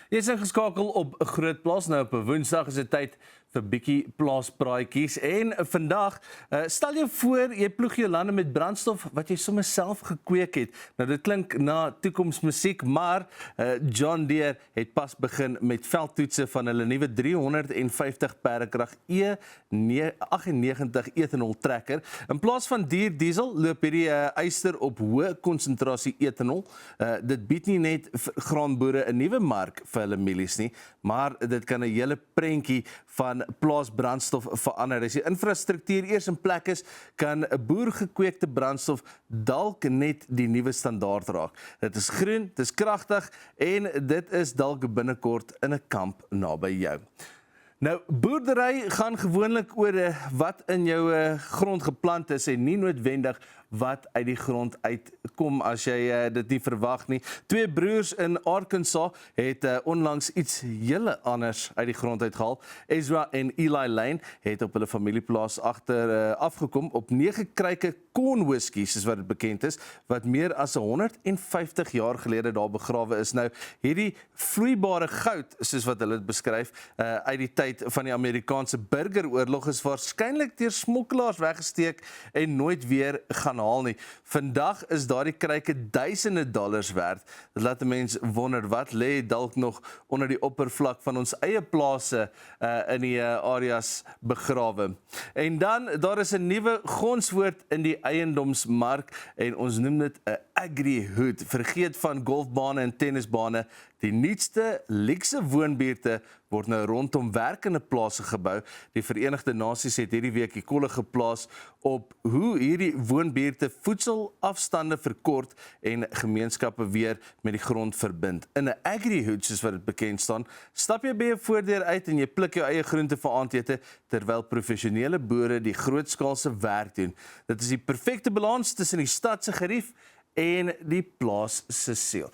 Jy is ingeskakel op Groot Plaas. Nou op 'n Woensdag is dit tyd vir bietjie plaaspraatjies. En vandag, stel jou voor, jy ploeg jou lande met brandstof wat jy sommer self gekweek het. Nou dit klink na toekomsmusiek, maar John Deere het pas begin met veldtoetse van hulle nuwe 350 perdekrag E98 ethanol trekker. In plaas van duur diesel loop hierdie yster op hoë konsentrasie ethanol. Dit bied nie net vir graanboere 'n nuwe mark vir hulle mielies nie, maar dit kan 'n hele prentjie van plaasbrandstof verander. As die infrastruktuur eers in plek is, kan 'n boergekweekte brandstof dalk net die nuwe standaard raak. Dit is groen, dit is kragtig en dit is dalk binnekort in 'n kamp naby jou. Nou, boerdery gaan gewoonlik oor wat in jou grond geplant is en nie noodwendig wat uit die grond uitkom as jy dit nie verwag nie. Twee broers in Arkansas het onlangs iets hele anders uit die grond uitgehaal. Ezra en Eli Lane het op hulle familieplaas afgekom op 9 kruike corn whisky, soos wat dit bekend is, wat meer as 150 jaar gelede daar begrawe is. Nou, hierdie vloeibare goud, soos wat hulle dit beskryf, uit die tyd van die Amerikaanse burgeroorlog is waarskynlik deur smokkelaars weggesteek en nooit weer gaan haal nie. Vandag is daardie kruike duisende dollars werd. Dit laat 'n mens wonder wat lê dalk nog onder die oppervlak van ons eie plase in die areas begrawe. En dan, daar is 'n nuwe gonswoord in die eiendomsmark en ons noem dit 'n agri-hood. Vergeet van golfbane en tennisbane. Die nuutste luukse woonbuurte word nou rondom werkende plase gebou. Die Verenigde Nasies het hierdie week die kolle geplaas op hoe hierdie woonbuurte voedselafstande verkort en gemeenskappe weer met die grond verbind. In 'n agri-hood, soos wat dit bekend staan, stap jy by 'n voordeur uit en jy pluk jou eie groente vir aandete, terwyl professionele boere die grootskaalse werk doen. Dit is die perfekte balans tussen die stad se gerief en die plaas se siel.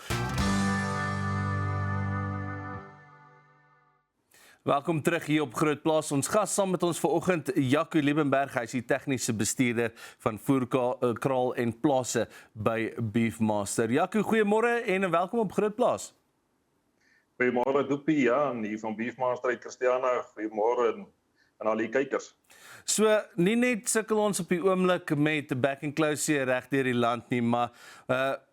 Welkom terug hier op Groot Plaas. Ons gas saam met ons vanoggend, Jaco Liebenberg, hy is die tegniese bestuurder van voerkraal en plase by Beefmaster. Jaco, goeiemôre en welkom op Groot Plaas. Goeiemôre Doopie, ja, en hier van Beefmaster uit Christiana. Goeiemôre en al die kykers. So, nie net sukkel ons op die oomblik met back and close reg deur die land nie, maar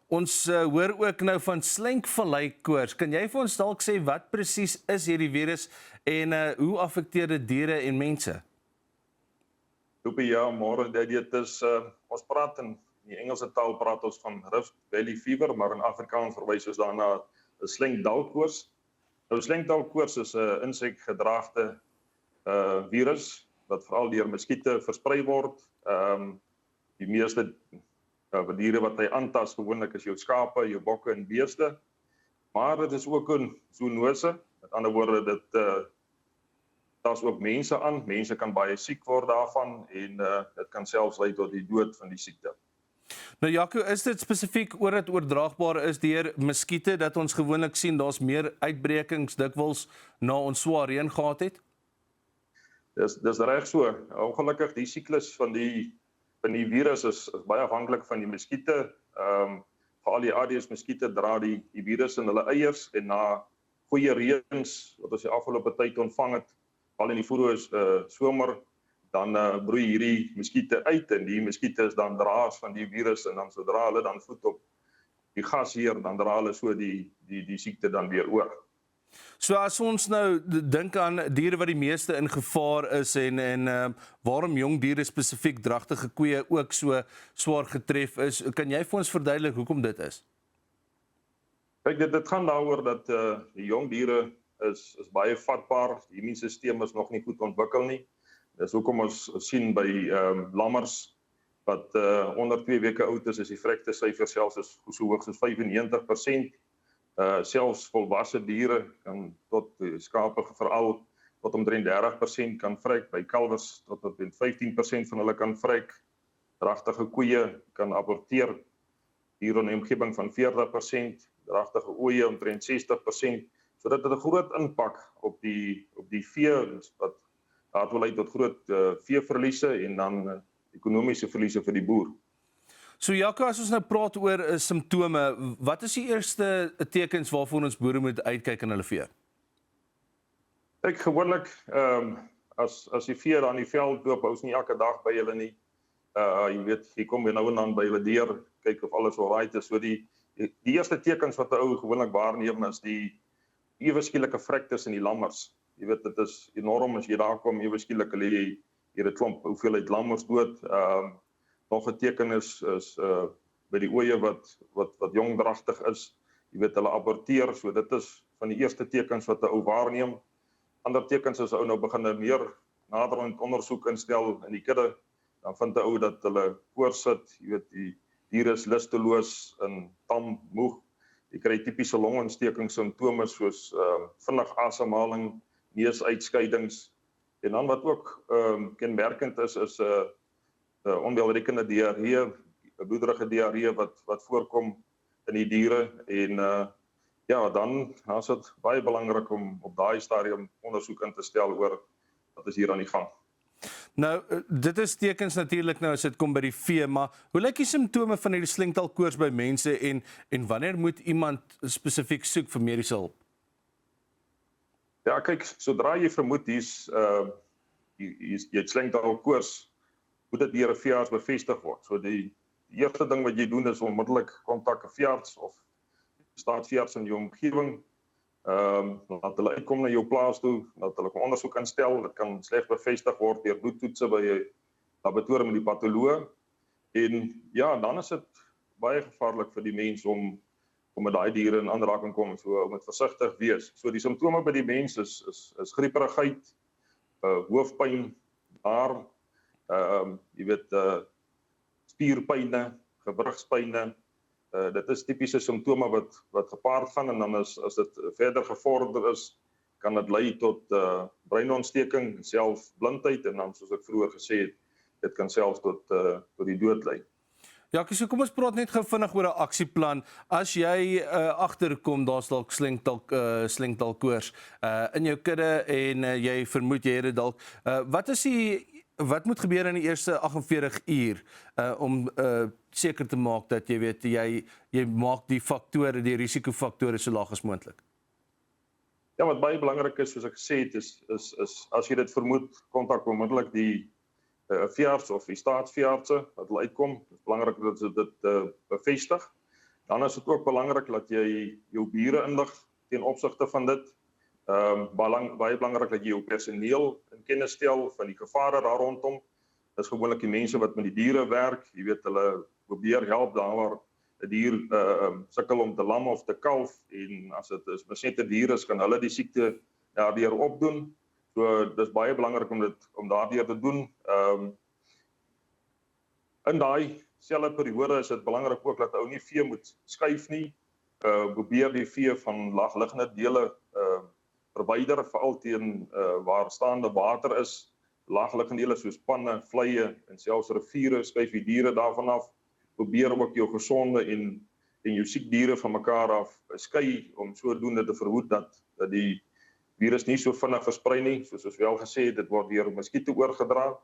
ons hoor ook nou van slenkvallei koors. Kan jy vir ons dalk sê wat presies is hierdie virus en hoe affekteer dit diere en mense? Doopie, ja, môre, dit is, ons praat in die Engelse taal praat ons van Rift Valley Fever, maar in Afrikaans verwys ons daarna 'n slenkdalkoors. Nou, slenkdalkoors is 'n insekgedraagde virus wat veral deur muskiete versprei word. Die meeste diere wat hy aantas gewoonlik is jou skape, jou bokke en beeste. Maar dit is ook 'n zoonose. Met ander woorde, dit tas ook mense aan. Mense kan baie siek word daarvan en dit kan selfs lei tot die dood van die siekte. Nou Jaco, is dit spesifiek oor dit oordraagbaar is deur muskiete dat ons gewoonlik sien daar's meer uitbrekings dikwels na ons swaar reën gehad het? Dis reg so. Ongelukkig die siklus van die virus is baie afhanklik van die muskiete. Veral die Aedes muskiete dra die virus in hulle eiers en na goeie reëns wat ons die afgelope tyd ontvang het, al in die vroeë somer, dan broei hierdie muskiete uit en die muskiete is dan draers van die virus en dan sodra hulle dan voet op die gas hier, dan dra hulle so die siekte dan weer oor. So as ons nou dink aan diere wat die meeste in gevaar is en waarom jong diere spesifiek dragtige koeie ook so swaar getref is, kan jy vir ons verduidelik hoekom dit is? Kyk, dit gaan daaroor dat die jong diere is baie vatbaar, die immuunstelsel is nog nie goed ontwikkel nie. Dis hoekom ons sien by lammers wat onder 2 weke oud is die vrugtesyfer selfs is so hoog as 95%. Selfs volwasse diere kan tot skape veral tot omtrent 30% kan vrek, by kalwers tot omtrent 15% van hulle kan vrek. Dragtige koeie kan aborteer hier in 'n omgewing van 40%, dragtige ooe omtrent 60%. So dit het 'n groot impak op die vee wat daartoe lei tot groot veeverliese en dan ekonomiese verliese vir die boer. So Jaco, as ons nou praat oor simptome, wat is die eerste tekens waarvoor ons boere moet uitkyk in hulle vee? Ek gewoonlik as die vee daar in die veld loop, hou's nie elke dag by hulle nie. Jy weet, jy kom weer nou en dan by hulle deur, kyk of alles alright is. So die eerste tekens wat 'n ou gewoonlik waarneem is die ewe skielike vrek tussen die lammers. Jy weet, dit is enorm as jy daar kom, ewe skielik lê jy hier 'n klomp hoeveelheid lammers dood. Nog 'n teken is by die oeye wat jongdragtig is. Jy weet, hulle aborteer, so dit is van die eerste tekens wat 'n ou waarneem. Ander tekens is ou nou begin meer naderhand ondersoek instel in die kudde, dan vind 'n ou dat hulle voorsit, jy weet, die diere is lusteloos en tam, moeg. Jy kry tipiese longontsteking simptome soos vinnig asemhaling, neusuitskeidings. En dan wat ook kenmerkend is 'n onwelriekende diarree, 'n bloederige diarree wat voorkom in die diere en ja, dan is dit baie belangrik om op daai stadium ondersoek in te stel oor wat is hier aan die gang. Nou, dit is tekens natuurlik nou as dit kom by die vee, maar hoe lyk die simptome van hierdie slinktalkoors by mense en wanneer moet iemand spesifiek soek vir mediese hulp? Ja, kyk, sodra jy vermoed jy het slinktalkoors, moet dit deur 'n veearts bevestig word. So die eerste ding wat jy doen is onmiddellik kontak 'n veearts of staatsveearts in jou omgewing. Laat hulle uitkom na jou plaas toe, laat hulle 'n ondersoek instel. Dit kan slegs bevestig word deur bloedtoetse by 'n laboratorium met die patoloog. En ja, dan is dit baie gevaarlik vir die mens om met daai diere in aanraking kom, so om dit versigtig wees. So die simptome by die mens is grieperigheid, hoofpyn, baar, jy weet, spierpyne, gewrigspyne. Dit is tipiese simptome wat gepaard gaan en dan as dit verder gevorder is, kan dit lei tot breinontsteking, self blindheid en dan soos ek vroeër gesê het, dit kan selfs tot die dood lei. Ja, so kom ons praat net gou vinnig oor 'n aksieplan. As jy agterkom daar's dalk slinktalkoors in jou kudde en jy vermoed jy het dit dalk, wat moet gebeur in die eerste 48 uur om seker te maak dat jy weet jy maak die faktore, die risikofaktore so laag as moontlik? Ja, wat baie belangrik is, soos ek gesê het, is as jy dit vermoed, kontak onmiddellik die veearts of die staatsveeartse wat hulle uitkom. Dit is belangrik dat jy dit bevestig. Dan is dit ook belangrik dat jy jou bure inlig ten opsigte van dit. Baie belangrik dat jy jou personeel in kennis stel van die gevare daar rondom. Dis gewoonlik die mense wat met die diere werk. Jy weet, hulle probeer help daar waar 'n dier sukkel om te lam of te kalf en as dit is besmette diere is, kan hulle die siekte daardeur opdoen. So dis baie belangrik om daardeur te doen. In daai selfde periode is dit belangrik ook dat ou nie vee moet skuif nie. Probeer die vee van laagliggende dele verwyder, veral teen waar staande water is. Laagliggende dele soos panne, vleie en selfs riviere, skuif die diere daarvan af. Probeer ook jou gesonde en jou siek diere van mekaar af skei om sodoende te verhoed dat die virus nie so vinnig versprei nie, soos ons wel gesê het, dit word deur muskiete oorgedra,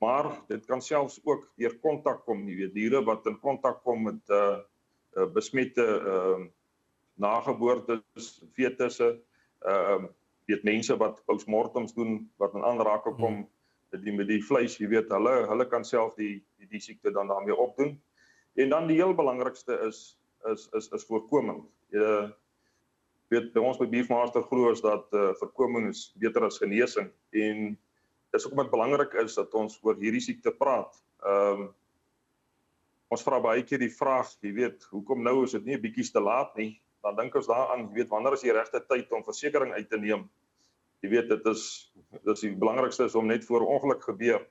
maar dit kan selfs ook deur kontak kom, jy weet, diere wat in kontak kom met besmette nageboortes, fetusse, weet mense wat postmortems doen, wat in aanraking kom met die vleis, jy weet, hulle kan self die siekte dan daarmee opdoen. En dan die heel belangrikste is voorkoming. Jy weet, by ons by Beefmaster glo is dat voorkoming is beter as genesing. En dis ook wat belangrik is dat ons oor hierdie siekte praat. Ons vra baie keer die vraag, jy weet, hoekom nou is dit nie 'n bietjie te laat nie? Dan dink ons daaraan, jy weet, wanneer is die regte tyd om versekering uit te neem? Jy weet, dit is die belangrikste is om net voor ongeluk gebeur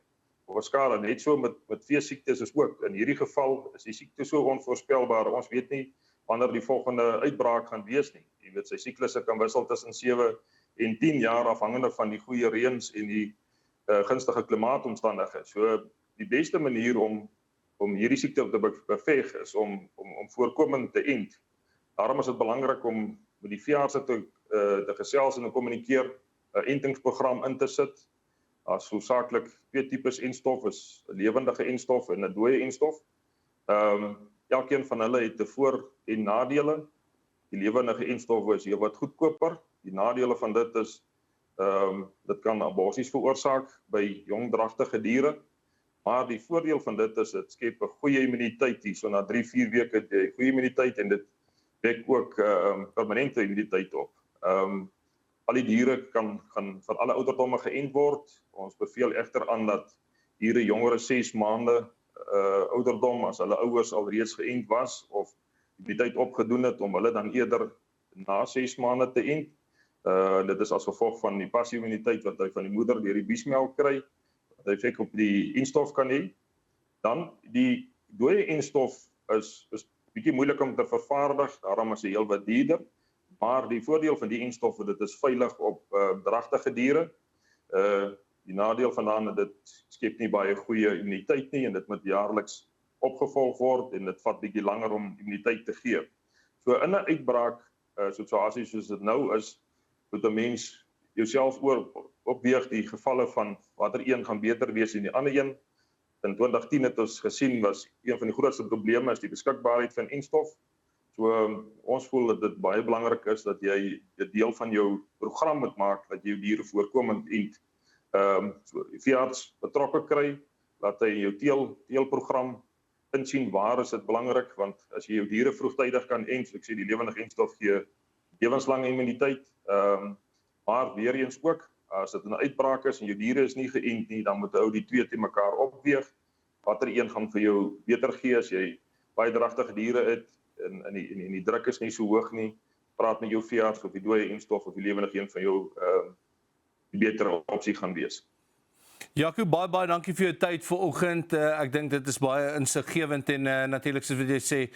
of 'n skade, net so met veesiektes is ook. In hierdie geval is die siekte so onvoorspelbaar. Ons weet nie wanneer die volgende uitbraak gaan wees nie. Jy weet, sy siklusse kan wissel tussen 7 en 10 jaar afhangende van die goeie reëns en die gunstige klimaatomstandighede. So die beste manier om hierdie siekte te beveg is om voorkomend te ent. Daarom is dit belangrik om met die veeartse te gesels en te kommunikeer, 'n entingsprogram in te sit. As hoofsaaklik twee tipes enstof is 'n lewendige enstof en 'n dooie enstof. Elkeen van hulle het 'n voor- en nadele. Die lewendige enstowwe is heelwat goedkoper. Die nadele van dit is dit kan aborsies veroorsaak by jong dragtige diere. Maar die voordeel van dit is dit skep 'n goeie immuniteit hier. So na 3-4 weke het jy goeie immuniteit en dit wek ook permanente immuniteit op. Al die diere gaan van alle ouderdomme geënt word. Ons beveel egter aan dat diere jonger as 6 maande ouderdom as hulle ouers al reeds geënt was of immuniteit opgedoen het om hulle dan eerder na 6 maande te ent. Dit is as gevolg van die passiewe immuniteit wat hy van die moeder deur die biesmelk kry, wat hy effek op die enstof kan hê. Dan die dooie enstof is bietjie moeilik om te vervaardig, daarom is hy heelwat duurder, maar die voordeel van die enstof is dit is veilig op dragtige diere. Die nadeel vandaan dit skep nie baie goeie immuniteit nie en dit moet jaarliks opgevolg word en dit vat bietjie langer om immuniteit te gee. So in 'n uitbraak situasie soos dit nou is, moet 'n mens jouself opweeg die gevalle van watter een gaan beter wees en die ander een. In 2010 het ons gesien was een van die grootste probleme is die beskikbaarheid van enstof. So ons voel dat dit baie belangrik is dat jy 'n deel van jou program moet maak dat jy jou diere voorkomend ent. So veearts betrokke kry, laat hy jou teelprogram insien waar is dit belangrik, want as jy jou diere vroegtydig kan ent, so ek sê die lewendige enstof gee lewenslange immuniteit, maar weer eens ook, as dit 'n uitbraak is en jou diere is nie geënt nie, dan moet ou die twee te mekaar opweeg, watter een gaan vir jou beter gee as jy baie dragtige diere het, en die druk is nie so hoog nie, praat met jou veearts of die dooie enstof of die lewendige een van jou die betere opsie gaan wees. Jaco, baie dankie vir jou tyd vanoggend. Ek dink dit is baie insiggewend en natuurlik soos wat jy sê,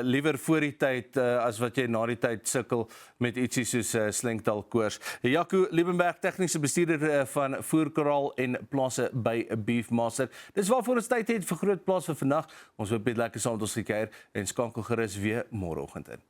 liewer voor die tyd as wat jy na die tyd sukkel met ietsie soos slengtalkoors. Jaco Liebenberg, tegniese bestuurder van Voerkraal en Plase by Beefmaster. Dis waarvoor ons tyd het vir Groot Plaas vir vandag. Ons hoop jy het lekker saam met ons gekuier en skakel gerus weer môreoggend in.